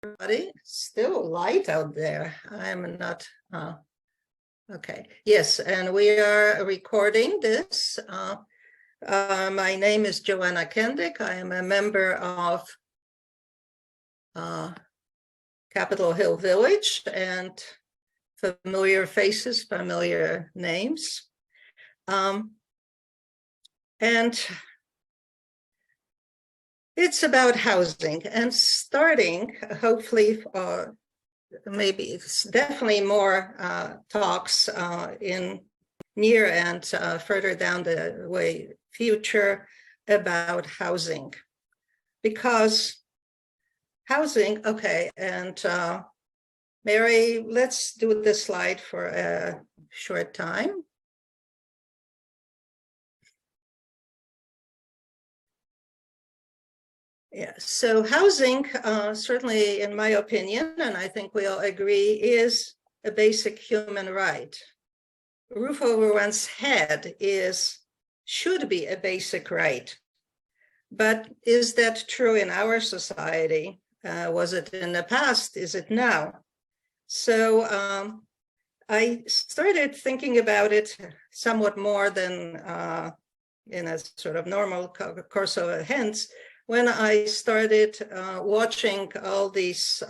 everybody. Still light out there. I'm not, okay. Yes, and we are recording this. My name is Joanna Kendig. I am a member of Capitol Hill Village, and familiar faces, familiar names. And it's about housing, and starting, hopefully, maybe it's definitely more talks in near and further down the way future about housing. Because housing, okay, and Mary, let's do the slide for a short time. Yeah, so housing, certainly in my opinion, and I think we all agree, is a basic human right. A roof over one's head should be a basic right. But is that true in our society? Was it in the past? Is it now? So I started thinking about it somewhat more than in a sort of normal course of events when I started watching all these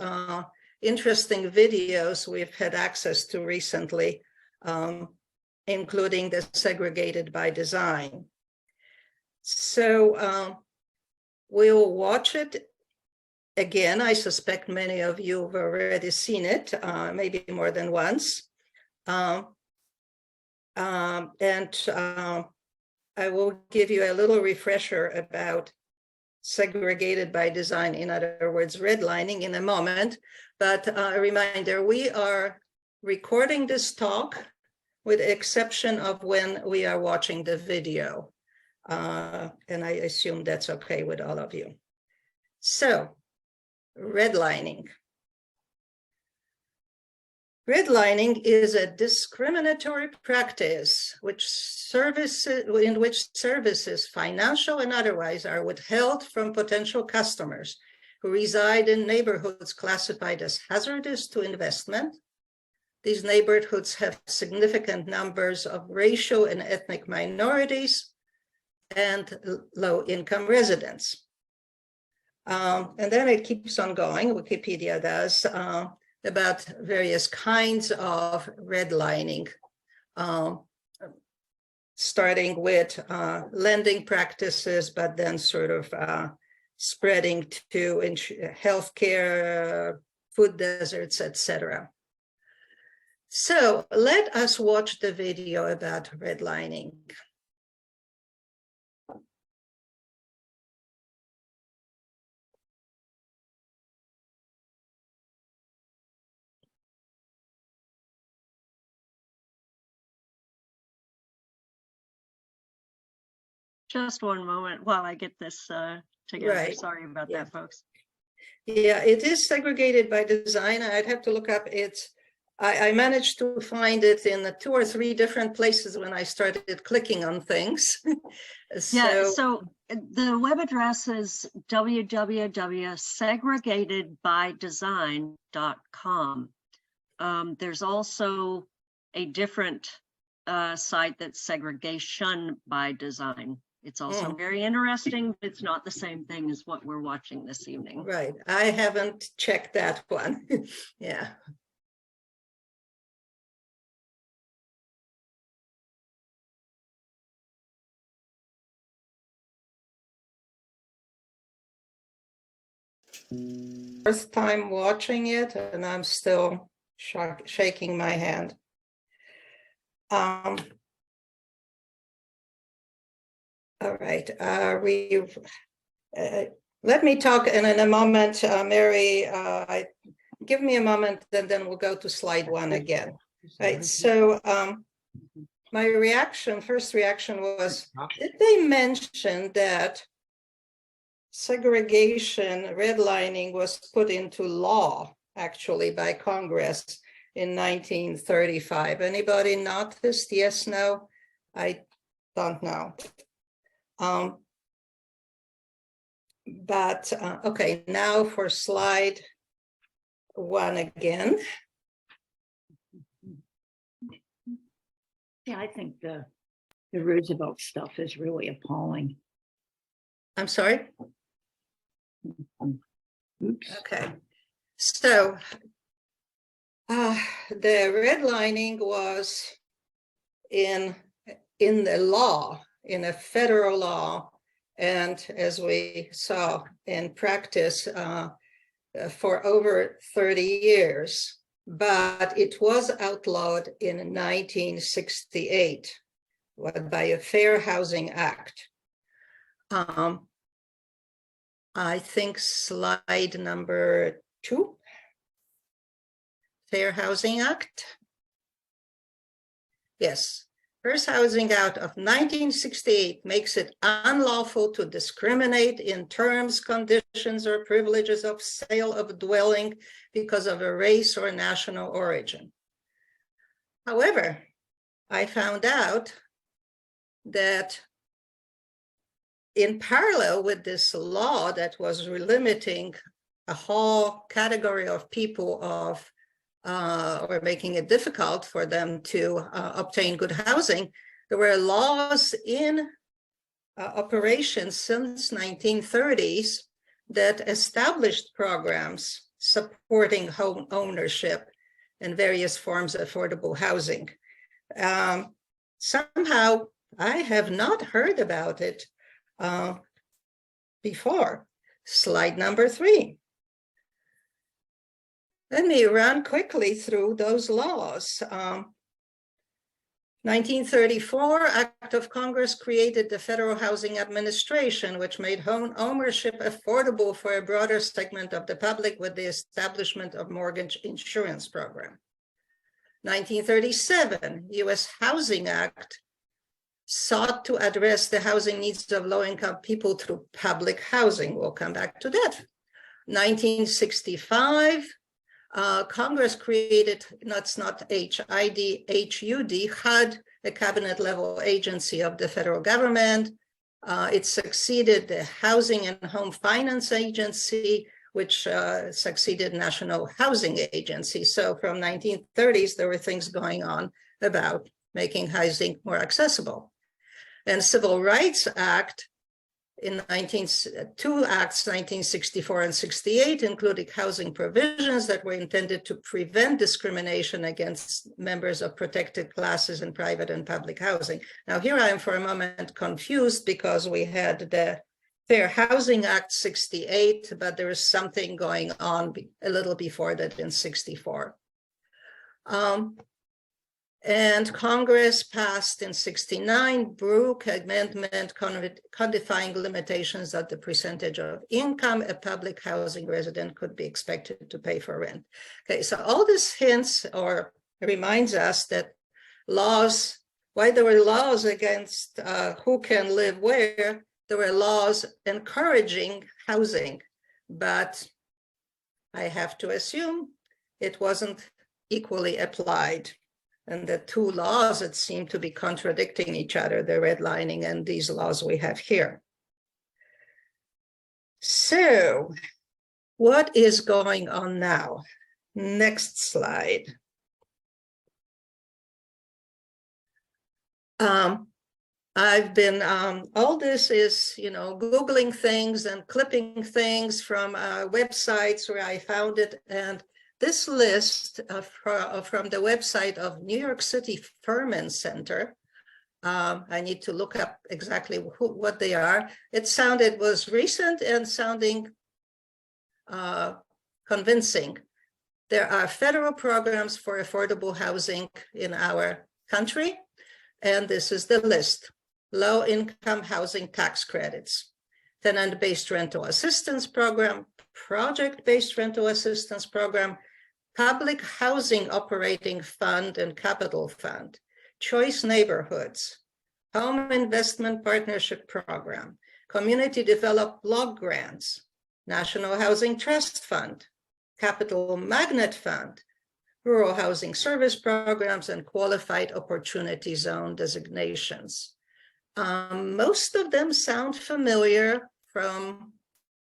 interesting videos we've had access to recently, including the segregated by design. So we'll watch it again. I suspect many of you have already seen it, maybe more than once. And I will give you a little refresher about segregated by design, in other words, redlining, in a moment. But a reminder, we are recording this talk with the exception of when we are watching the video. And I assume that's okay with all of you. So, redlining. Redlining is a discriminatory practice in which services, financial and otherwise, are withheld from potential customers who reside in neighborhoods classified as hazardous to investment. These neighborhoods have significant numbers of racial and ethnic minorities and low-income residents. And then it keeps on going, Wikipedia does, about various kinds of redlining, starting with lending practices, but then sort of spreading to healthcare, food deserts, etc. So let us watch the video about redlining. Just one moment while I get this together. Right. Sorry about that, folks. Yeah, it is segregated by design. I'd have to look up it. I managed to find it in 2 or 3 different places when I started clicking on things. So the web address is www.segregatedbydesign.com. There's also a different site that's segregation by design. It's also very interesting, but it's not the same thing as what we're watching this evening. Right. I haven't checked that one. Yeah. First time watching it, and I'm still shaking my hand. All right, let me talk, and in a moment, Mary, give me a moment, and then we'll go to slide 1 again. Right, so my first reaction was, did they mention that segregation, redlining was put into law, actually, by Congress in 1935? Anybody noticed? Yes, no? I don't know. But okay, now for slide one again. Yeah, I think the Roosevelt stuff is really appalling. I'm sorry? Oops. Okay. So the redlining was in the law, in a federal law, and as we saw in practice for over 30 years, but it was outlawed in 1968 by a Fair Housing Act. I think slide number 2, Fair Housing Act. Yes, First Housing Act of 1968 makes it unlawful to discriminate in terms, conditions, or privileges of sale of a dwelling because of a race or national origin. However, I found out that in parallel with this law that was limiting a whole category of people of or making it difficult for them to obtain good housing, there were laws in operation since 1930s that established programs supporting home ownership and various forms of affordable housing. Somehow I have not heard about it before. Slide number 3. Let me run quickly through those laws. 1934, Act of Congress created the Federal Housing Administration, which made home ownership affordable for a broader segment of the public with the establishment of mortgage insurance program. 1937, U.S. Housing Act sought to address the housing needs of low-income people through public housing. We'll come back to that. 1965, Congress created, that's not HID, HUD, a cabinet level agency of the federal government. It succeeded the Housing and Home Finance Agency, which succeeded National Housing Agency. So from 1930s, there were things going on about making housing more accessible. And Civil Rights Act in 2 acts, 1964 and 68, included housing provisions that were intended to prevent discrimination against members of protected classes in private and public housing. Now here I am for a moment confused because we had the Fair Housing Act 68, but there is something going on a little before that in 64. And Congress passed in 69 Brooke Amendment codifying limitations on the percentage of income a public housing resident could be expected to pay for rent. Okay, so all this hints or reminds us that laws, while there were laws against who can live where, there were laws encouraging housing, but I have to assume it wasn't equally applied. And the 2 laws that seem to be contradicting each other, the redlining and these laws we have here. So what is going on now? Next slide. I've been, all this is, Googling things and clipping things from websites where I found it. And this list from the website of New York City Furman Center, I need to look up exactly what they are. It was recent and sounding convincing. There are federal programs for affordable housing in our country, and this is the list. Low-income housing tax credits, tenant-based rental assistance program, project-based rental assistance program, Public Housing Operating Fund and Capital Fund, Choice Neighborhoods, Home Investment Partnership Program, Community Developed Block Grants, National Housing Trust Fund, Capital Magnet Fund, Rural Housing Service Programs, and Qualified Opportunity Zone designations. Most of them sound familiar from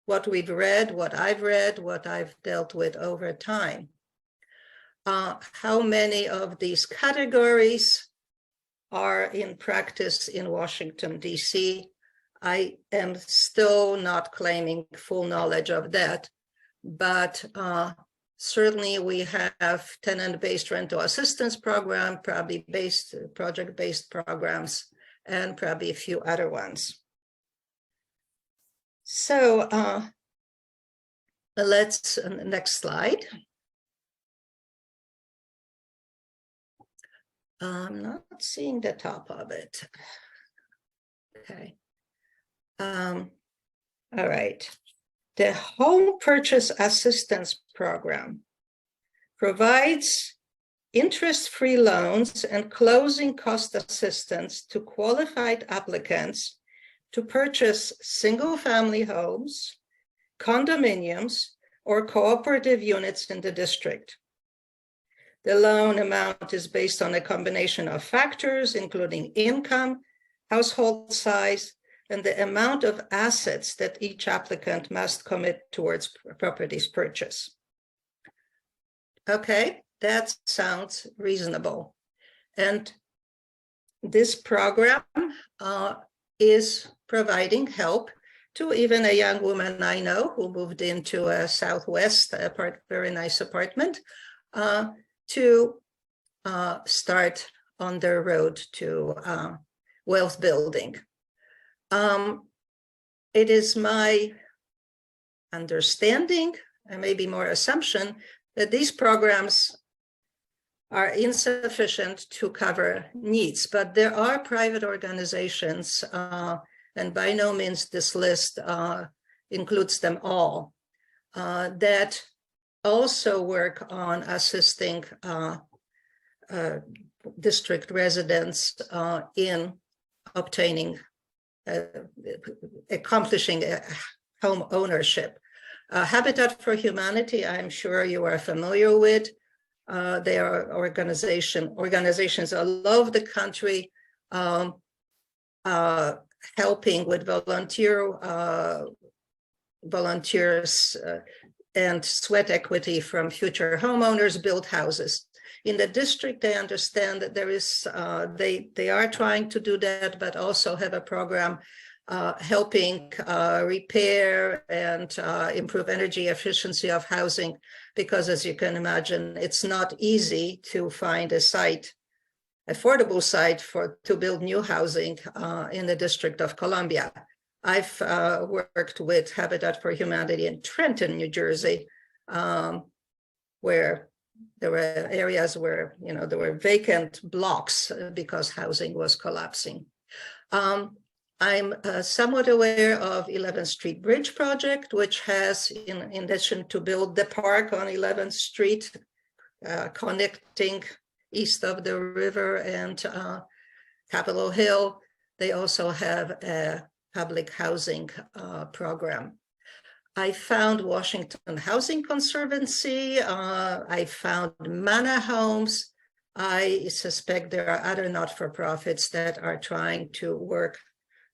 what we've read, what I've dealt with over time. How many of these categories are in practice in Washington, D.C.? I am still not claiming full knowledge of that, but certainly we have tenant-based rental assistance program, probably project-based programs, and probably a few other ones. So let's, next slide. I'm not seeing the top of it. Okay. All right. The Home Purchase Assistance Program provides interest-free loans and closing cost assistance to qualified applicants to purchase single-family homes, condominiums, or cooperative units in the district. The loan amount is based on a combination of factors, including income, household size, and the amount of assets that each applicant must commit towards property's purchase. Okay, that sounds reasonable. And this program is providing help to even a young woman I know who moved into a Southwest very nice apartment to start on their road to wealth building. It is my understanding, and maybe more assumption, that these programs are insufficient to cover needs, but there are private organizations, and by no means this list includes them all, that also work on assisting district residents in obtaining, accomplishing home ownership. Habitat for Humanity, I'm sure you are familiar with. They are organizations all over the country helping with volunteers and sweat equity from future homeowners build houses. In the district, they understand that there is, they are trying to do that, but also have a program helping repair and improve energy efficiency of housing, because as you can imagine, it's not easy to find a site, affordable site to build new housing in the District of Columbia. I've worked with Habitat for Humanity in Trenton, New Jersey, where there were areas where, you know, there were vacant blocks because housing was collapsing. I'm somewhat aware of 11th Street Bridge project, which has, in addition to build the park on 11th Street, connecting east of the river and Capitol Hill, they also have a public housing program. I found Washington Housing Conservancy, I found Mana Homes. I suspect there are other not-for-profits that are trying to work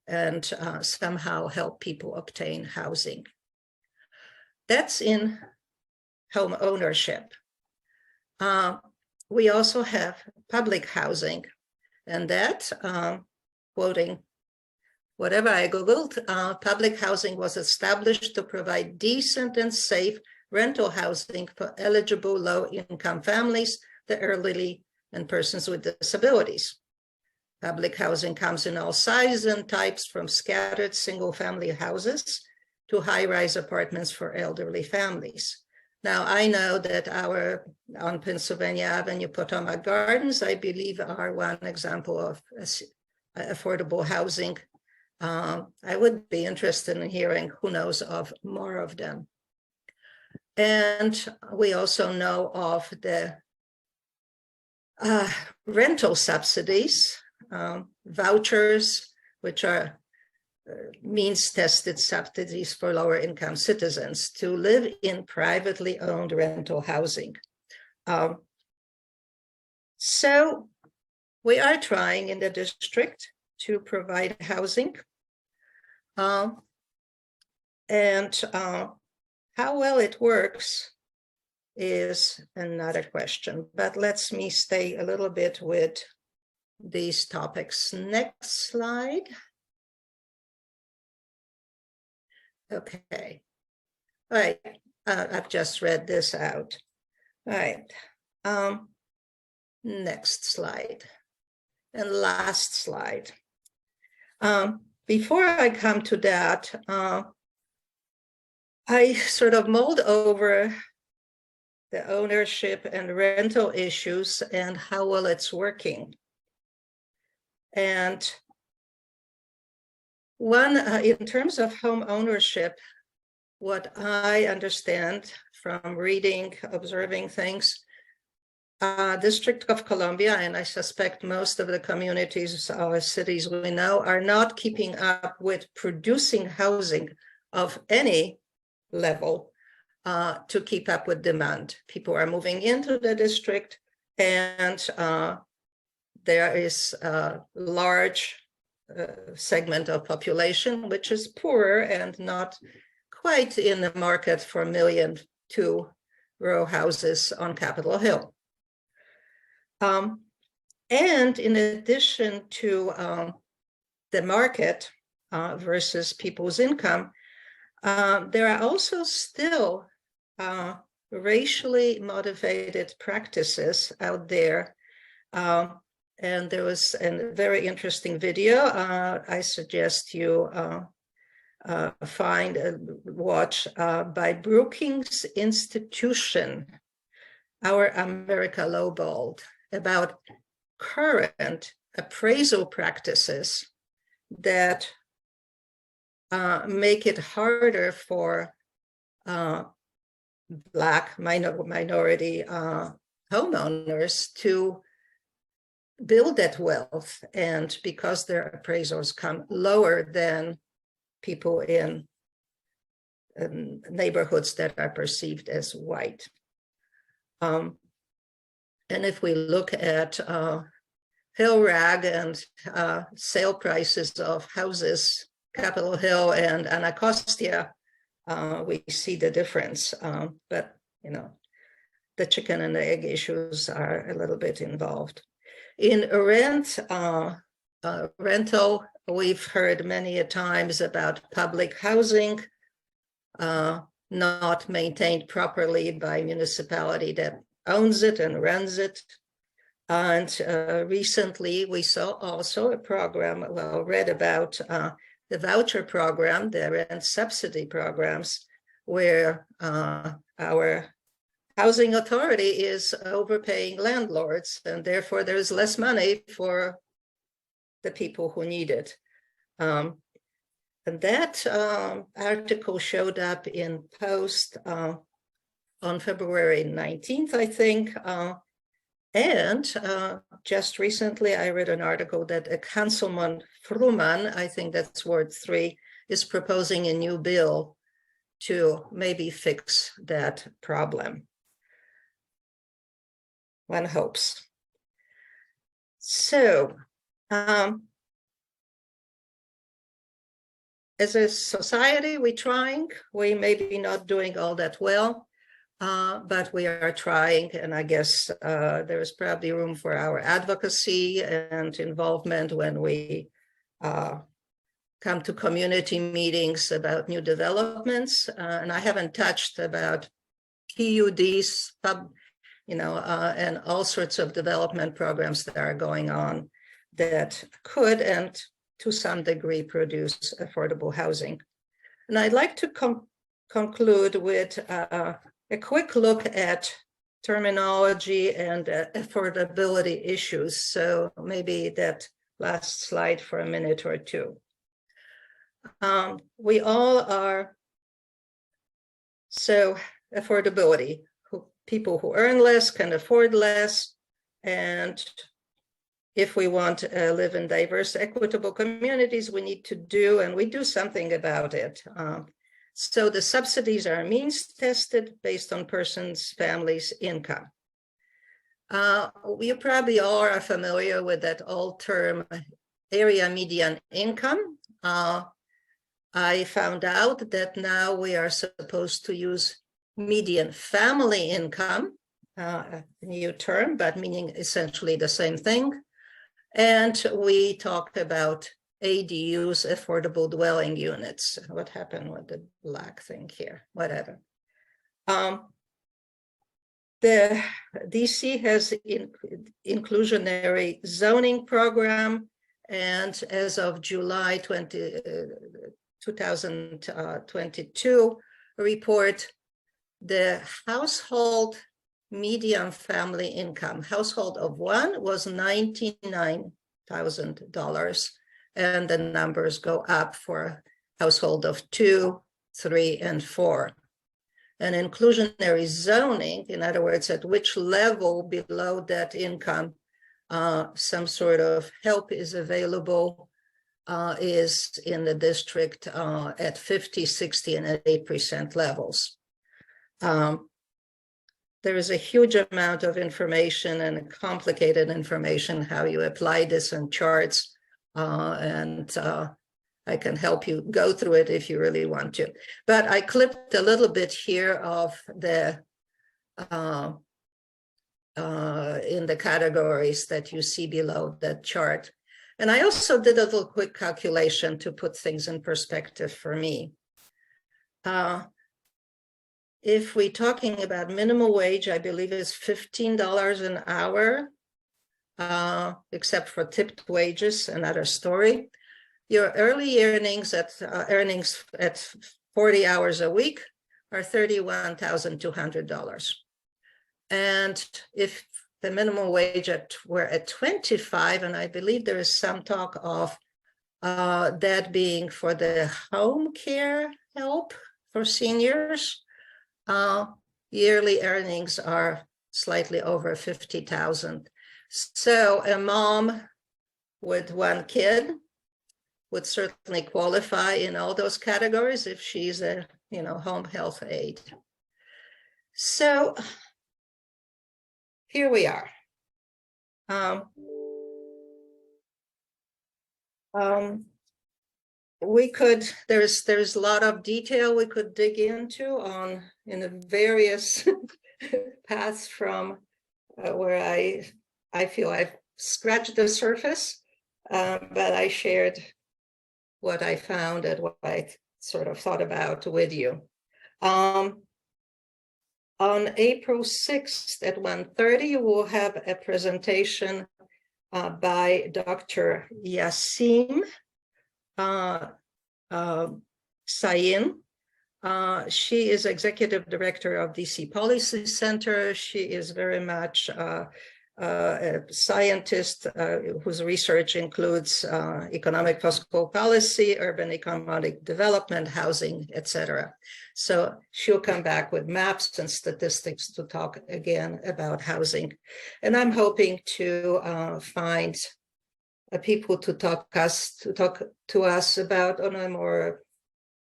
and somehow help people obtain housing. That's in home ownership. We also have public housing, and that, quoting whatever I Googled, public housing was established to provide decent and safe rental housing for eligible low-income families, the elderly, and persons with disabilities. Public housing comes in all sizes and types, from scattered single-family houses to high-rise apartments for elderly families. Now, I know that on Pennsylvania Avenue, Potomac Gardens, I believe, are one example of affordable housing. I would be interested in hearing who knows of more of them. And we also know of the rental subsidies, vouchers, which are means-tested subsidies for lower-income citizens to live in privately owned rental housing. So we are trying in the district to provide housing. And how well it works is another question, but let's me stay a little bit with these topics. Next slide. Okay. All right. I've just read this out. All right. Next slide. And last slide. Before I come to that, I sort of mulled over the ownership and rental issues and how well it's working. And one, in terms of home ownership, what I understand from reading, observing things, District of Columbia, and I suspect most of the communities or cities we know, are not keeping up with producing housing of any level to keep up with demand. People are moving into the district, and there is a large segment of population which is poorer and not quite in the market for 1 million two row houses on Capitol Hill. And in addition to the market versus people's income, there are also still racially motivated practices out there. And there was a very interesting video I suggest you watch by Brookings Institution, Our America Lowballed, about current appraisal practices that make it harder for Black minority homeowners to build that wealth, and because their appraisals come lower than people in neighborhoods that are perceived as white. And if we look at Hill-Rag and sale prices of houses, Capitol Hill and Anacostia, we see the difference. But, you know, the chicken and the egg issues are a little bit involved. In rental, we've heard many a times about public housing not maintained properly by municipality that owns it and runs it. And recently we saw also a program, well, read about the voucher program, the rent subsidy programs, where our housing authority is overpaying landlords, and therefore there's less money for the people who need it. And that article showed up in Post on February 19th, I think. And just recently, I read an article that a Councilman Fruman, I think that's Ward 3, is proposing a new bill to maybe fix that problem. One hopes. So, as a society, we're trying. We may be not doing all that well, but we are trying, and I guess there is probably room for our advocacy and involvement when we come to community meetings about new developments. And I haven't touched about PUDs, and all sorts of development programs that are going on that could, and to some degree, produce affordable housing. And I'd like to conclude with a quick look at terminology and affordability issues. So maybe that last slide for a minute or two. We all are, so affordability, people who earn less can afford less, and if we want to live in diverse, equitable communities, we need to do, and we do something about it. So the subsidies are means tested based on person's family's income. We probably all are familiar with that old term, area median income. I found out that now we are supposed to use median family income, a new term, but meaning essentially the same thing. And we talked about ADUs, affordable dwelling units. What happened with the black thing here? Whatever. The DC has inclusionary zoning program, and as of July 2022 report, the household median family income, household of one, was $99,000, and the numbers go up for household of 2, 3, and 4. And inclusionary zoning, in other words, at which level below that income some sort of help is available, is in the district at 50, 60, and 8% levels. There is a huge amount of information and complicated information, how you apply this in charts, and I can help you go through it if you really want to. But I clipped a little bit here of the in the categories that you see below that chart. And I also did a little quick calculation to put things in perspective for me. If we're talking about minimum wage, I believe is $15 an hour, except for tipped wages, another story. Your early earnings at 40 hours a week are $31,200. And if the minimum wage were at 25, and I believe there is some talk of that being for the home care help for seniors, yearly earnings are slightly over 50,000. So a mom with one kid would certainly qualify in all those categories if she's a, home health aide. So here we are. We could, there's a lot of detail we could dig into in the various paths from where I feel I've scratched the surface, but I shared what I found and what I sort of thought about with you. On April 6th at 1:30, we'll have a presentation by Dr. Yassim Sayin. She is executive director of DC Policy Center. She is very much a scientist whose research includes economic fiscal policy, urban economic development, housing, etc. So she'll come back with maps and statistics to talk again about housing. And I'm hoping to find people to talk to us about on a more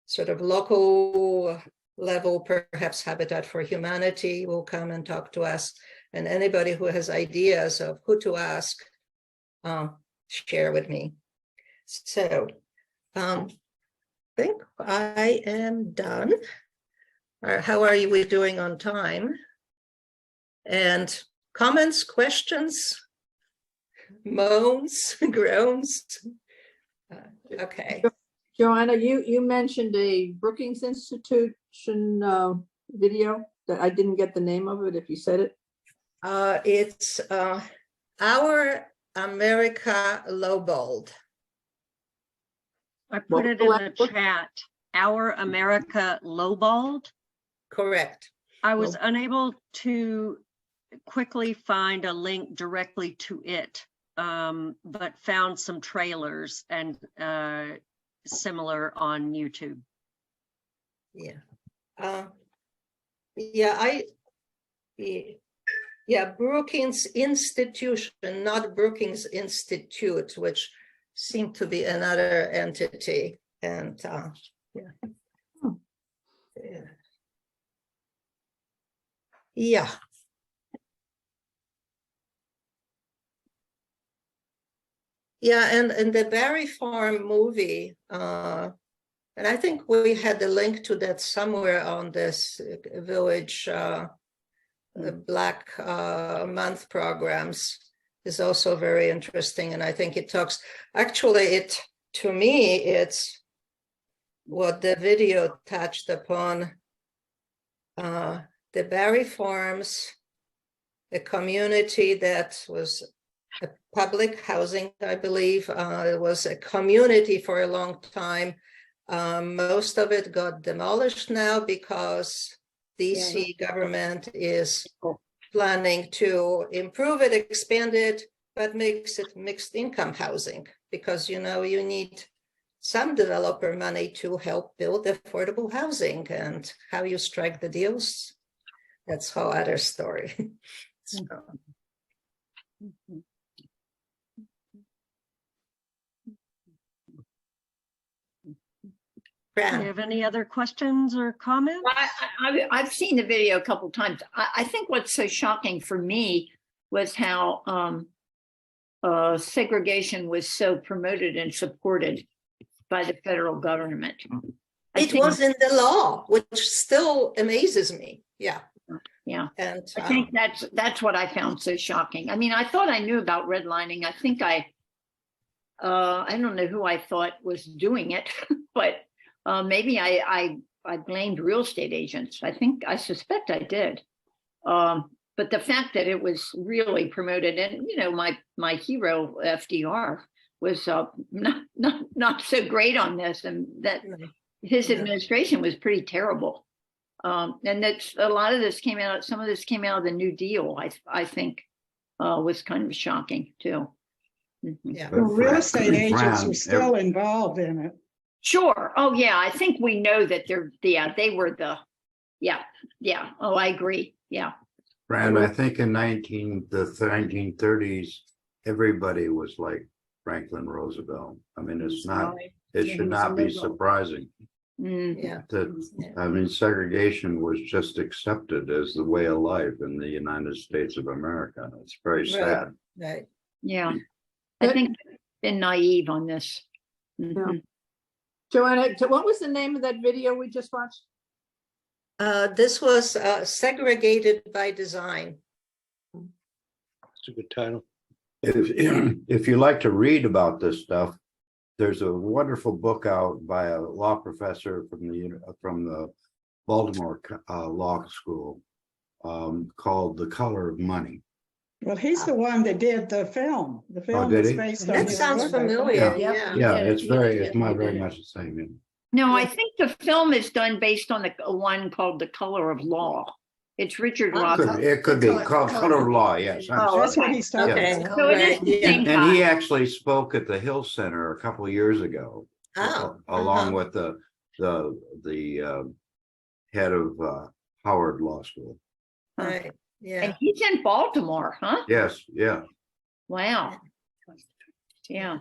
sort of local level. Perhaps Habitat for Humanity will come and talk to us, and anybody who has ideas of who to ask, share with me. So I think I am done. How are we doing on time? And comments, questions, moans, groans? Okay. Joanna, you mentioned a Brookings Institution video that I didn't get the name of it, if you said it. It's Our America Lowballed. I put it in the chat. Our America Lowballed. Correct. I was unable to quickly find a link directly to it, but found some trailers and similar on YouTube. Yeah. Brookings Institution, not Brookings Institute, which seemed to be another entity. And yeah. Yeah, and the Barry Farm movie And I think we had a link to that somewhere on this Village Black Month programs is also very interesting. And I think it talks, actually, to me, it's what the video touched upon, the Barry Farms, a community that was a public housing, I believe. It was a community for a long time. Most of it got demolished now because DC government is planning to improve it, expand it, but makes it mixed income housing because, you need some developer money to help build affordable housing, and how you strike the deals, that's a whole other story. So. Do you have any other questions or comments? I've seen the video a couple times. I think what's so shocking for me was how segregation was so promoted and supported by the federal government. It was in the law, which still amazes me. Yeah. Yeah. And I think that's what I found so shocking. I mean, I thought I knew about redlining. I think I don't know who I thought was doing it, but maybe I blamed real estate agents. I suspect I did. But the fact that it was really promoted, and my hero FDR was not so great on this, and that his administration was pretty terrible. And that's a lot of this came out. Some of this came out of the New Deal. I think was kind of shocking too. Yeah. The real estate agents were still involved in it. Sure. Oh yeah. I think we know that they were yeah. Oh, I agree. Yeah. Fran, I think in the 1930s, everybody was like Franklin Roosevelt. I mean, it should not be surprising. Yeah. I mean, segregation was just accepted as the way of life in the United States of America. It's very sad. Right. Yeah. I think I've been naive on this. Yeah. Joanna, what was the name of that video we just watched? This was Segregated by Design. It's a good title. If you like to read about this stuff, there's a wonderful book out by a law professor from the Baltimore Law School called The Color of Money. Well, he's the one that did the film. The film did is he? based on That his sounds book. familiar. Yeah. Yeah, it's Yeah. very much the same. No, I think the film is done based on the one called The Color of Law. It's Richard Rothfuss. It could be called Color of Law, yes. That's what he's talking Okay. about. So it is the same And he guy. actually spoke at the Hill Center a couple of years ago, along with the head of Howard Law School. Right. Yeah. And he's in Baltimore, huh? Yes, yeah. Wow. Yeah.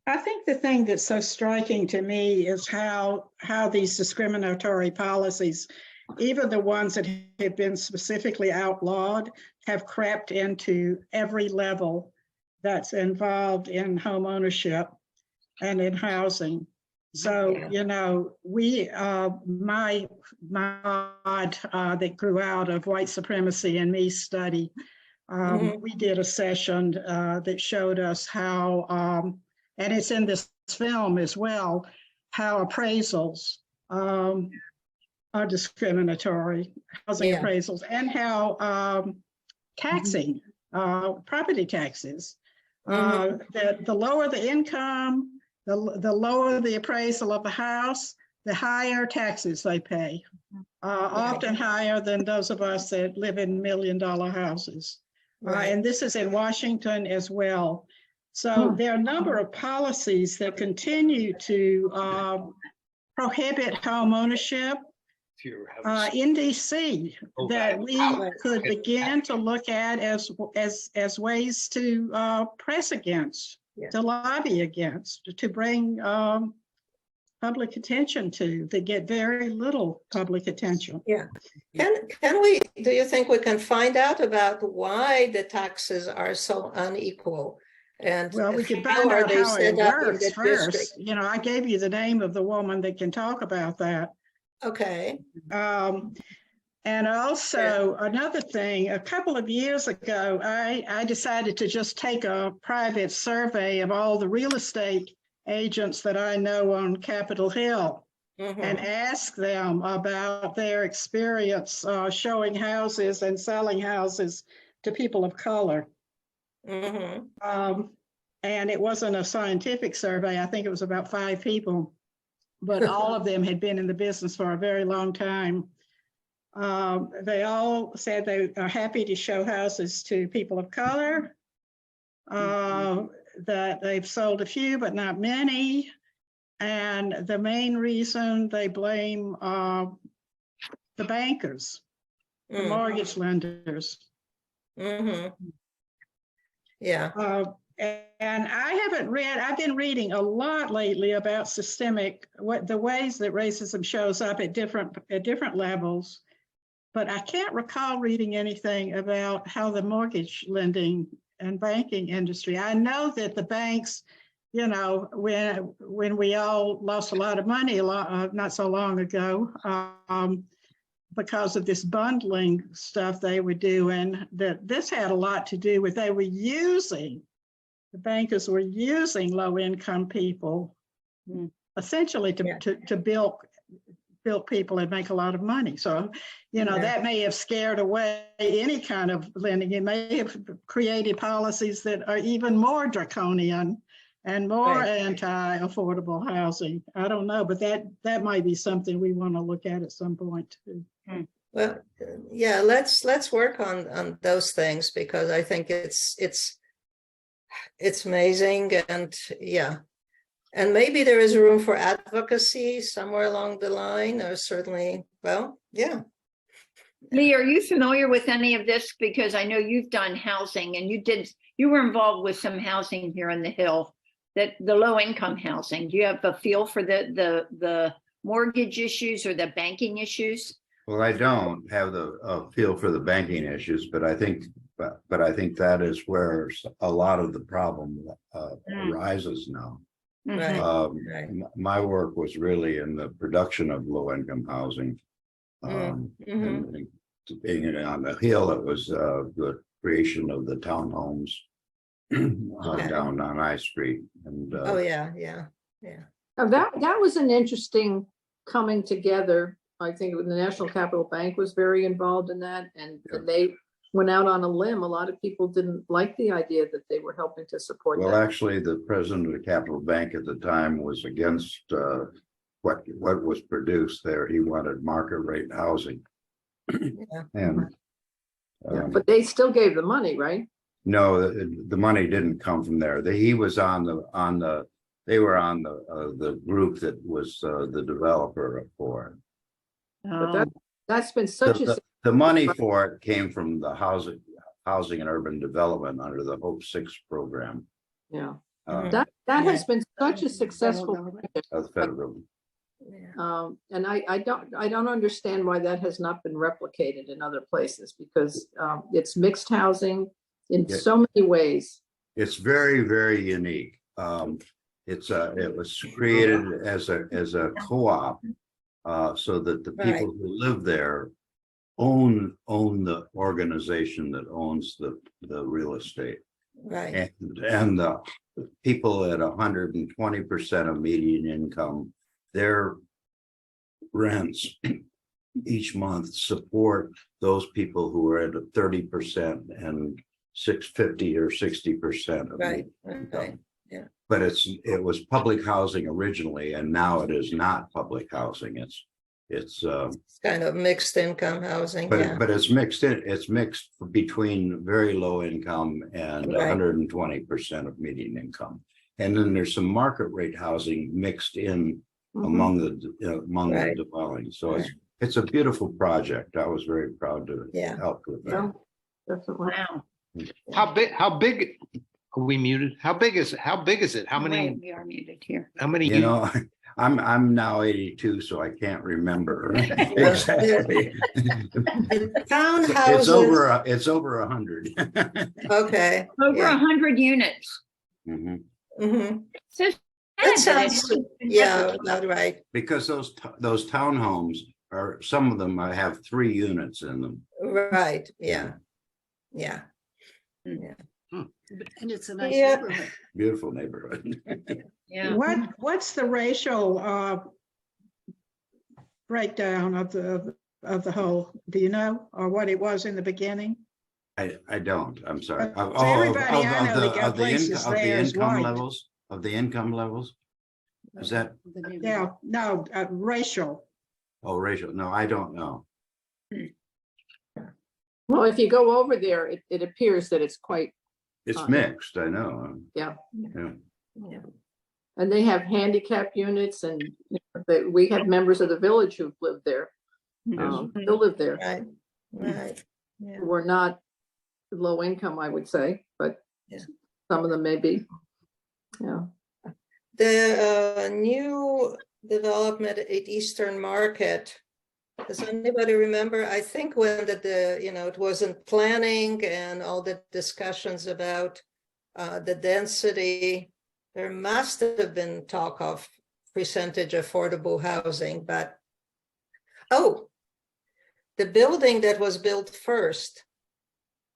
I think the thing that's so striking to me is how these discriminatory policies, even the ones that have been specifically outlawed, have crept into every level that's involved in home ownership and in housing. So, my that grew out of white supremacy and me study, we did a session that showed us how, and it's in this film as well, how appraisals are discriminatory, housing appraisals, and how taxing, property taxes, that the lower the income, the lower the appraisal of the house, the higher taxes they pay, often higher than those of us that live in $1 million houses. And this is in Washington as well. So there are a number of policies that continue to prohibit home ownership in DC that we could begin to look at as ways to press against, to lobby against, to bring public attention to, that get very little public attention. Yeah. Can we, do you think we can find out about why the taxes are so unequal? And Well, we can how find are out they how it set up in works the district? first. You know, I gave you the name of the woman that can talk about that. Okay. And also another thing, a couple of years ago, I decided to just take a private survey of all the real estate agents that I know on Capitol Hill and Mhm. ask them about their experience showing houses and selling houses to people of color. Mhm. And it wasn't a scientific survey. I think it was about 5 people, but all of them had been in the business for a very long time. They all said they are happy to show houses to people of color, that they've sold a few, but not many. And the main reason they blame the bankers, the Mm. mortgage lenders. Mhm. Yeah. And I haven't read, I've been reading a lot lately about systemic, what the ways that racism shows up at different levels. But I can't recall reading anything about how the mortgage lending and banking industry. I know that the banks, you know, when we all lost a lot of money not so long ago, because of this bundling stuff they were doing, that this had a lot to do with the bankers were using low-income people essentially to build people and make a lot of money. So, you know, that may have scared away any kind of lending. It may have created policies that are even more draconian and more anti-affordable housing. I don't know, but that might be something we want to look at some point too. Well, yeah, let's work on those things, because I think it's amazing. And yeah, and maybe there is room for advocacy somewhere along the line, or certainly, well, yeah. Lee, are you familiar with any of this? Because I know you've done housing and you were involved with some housing here in the Hill, that the low income housing. Do you have a feel for the mortgage issues or the banking issues? Well, I don't have the feel for the banking issues, but I think that is where a lot of the problem arises now. Right. Right. My work was really in the production of low-income housing. And being on the Hill, it was the creation of the townhomes down on I Street. And Oh yeah. Now that was an interesting coming together. I think the National Capital Bank was very involved in that, and they went out on a limb. A lot of people didn't like the idea that they were helping to support well, that. actually, the president of the Capital Bank at the time was against what was produced there. He wanted market rate housing. And But they still gave the money, right? no, the money didn't come from there. He was on the they were on the group that was the developer for it. But that's been such The money for it came from the housing and urban development under the Hope 6 program. Yeah. That Has been such a successful project. of the federal. And I don't understand why that has not been replicated in other places, because it's mixed housing in so many ways. It's very, very unique. It was created as a co-op, so that the people who live there own the organization that owns the real estate. Right. And the people at 120% of median income, their rents each month support those people who are at 30% and 50 or 60% of median income. Yeah. But it was public housing originally, and now it is not public housing. It's kind of mixed income housing. but it's mixed between very low income and 120% of median income. And then there's some market rate housing mixed in among the dwellings. So it's a beautiful project. I was very proud to help with that. Definitely. Wow. How big are we muted? How big is it? How many? Right, we are muted here. How many? You know, I'm now 82, so I can't remember exactly. Townhouses. It's over 100. Okay. Over 100 units. Mhm. Mhm. So That sad that it sounds, hasn't been yeah, replicated. about right. Because those townhomes are, some of them have 3 units in them. Right, yeah, yeah. And it's a nice Yeah. neighborhood. Beautiful neighborhood. Yeah. What's the racial breakdown of the whole? Do you know, or what it was in the beginning? I don't, I'm sorry. So everybody I know that got places Of the there is income white. levels, of the income levels? Is that, The neighborhood. Yeah, no, racial. oh, racial, no, I don't know. Well, if you go over there, it appears that it's quite, It's mixed, I know. Yeah. Yeah. Yeah. and they have handicap units and that we have members of the village who've lived there. Still live there. Right, right. Yeah. Who are not low income, I would say, but Yeah. some of them may be. Yeah. The new development at Eastern Market, does anybody remember? I think when it wasn't planning and all the discussions about the density, there must have been talk of percentage affordable housing, but the building that was built first,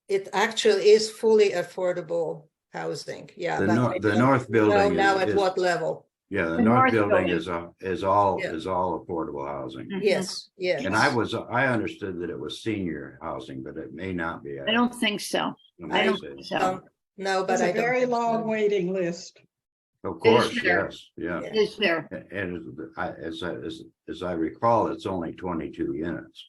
it actually is fully affordable housing. Yeah. The but north, I the don't north know building now at is, what level? yeah, the The north north building building. is all Yeah. affordable housing. Yes, yes. And I understood that it was senior housing, but it may not be. I don't think so. I don't think so. No, but It's I a don't. very think so. long waiting list. Of course, there. yes, yeah. Yeah. Is there? And as I recall, it's only 22 units.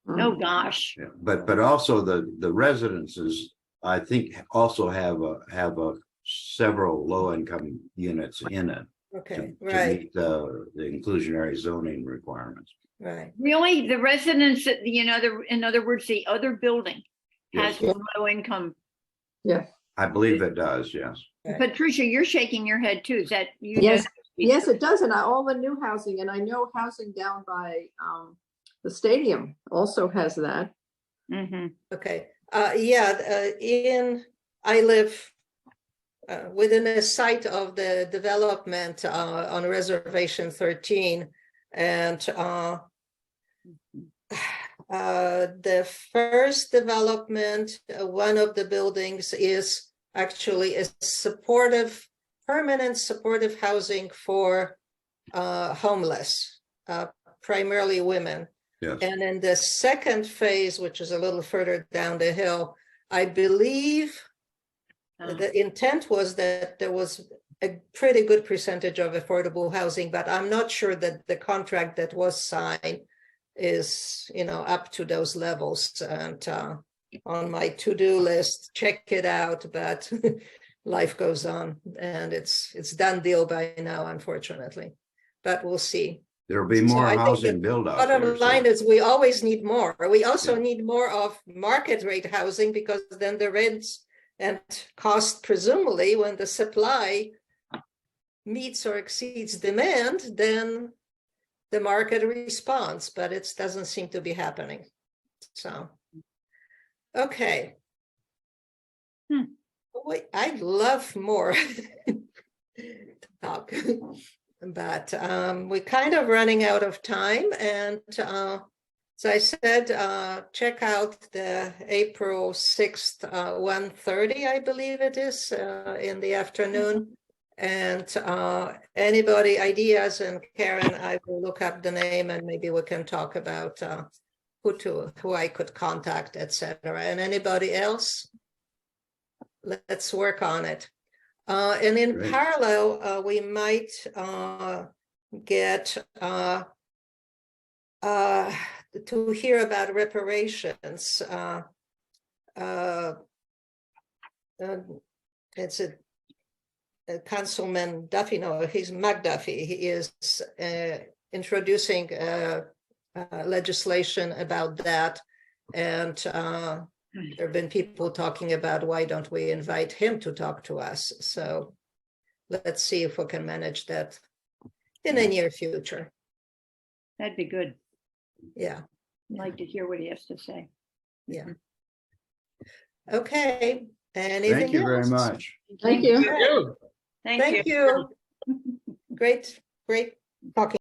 Oh, gosh. Yeah, but also the residences, I think, also have a several low income units in it Okay, to right, meet the inclusionary zoning requirements. right. Really, the residents, in other words, the other building has Yes. low income. Yeah. I believe it does, yes. Right. Patricia, you're shaking your head too. Is that you? Yes, know- yes, it does. And all the new housing, and I know housing down by the stadium also has that. Mhm. Okay, I live within a site of the development on Reservation 13. And the first development, one of the buildings is actually a permanent supportive housing for homeless, primarily women. Yes. And in the second phase, which is a little further down the hill, I believe the intent was that there was a pretty good percentage of affordable housing, but I'm not sure that the contract that was signed is, up to those levels. And on my to-do list, check it out, but life goes on, and it's done deal by now, unfortunately. But we'll see. There'll be So more I think housing the build out Bottom there. line is we always need more. We also Yeah. need more of market rate housing, because then the rents and cost, presumably, when the supply meets or exceeds demand, then the market responds, but it doesn't seem to be happening. So, okay. Wait, I'd love more to talk. But we're kind of running out of time, and as I said, check out the April 6th, 1:30, I believe it is, in the afternoon. And anybody ideas, and Karen, I will look up the name and maybe we can talk about who I could contact, etc. And anybody else, let's work on it. And in Great. parallel, we might get to hear about reparations. It's a Councilman Duffy, no, he's McDuffie. He is introducing legislation about that. And there have been people talking about why don't we invite him to talk to us. So let's see if we can manage that in the near future. That'd be good. Yeah. I'd like to hear what he has to say. Yeah. Okay. Anything Thank you very else? much. Thank you. Thank you. Thank you. Thank you. Great, great talking.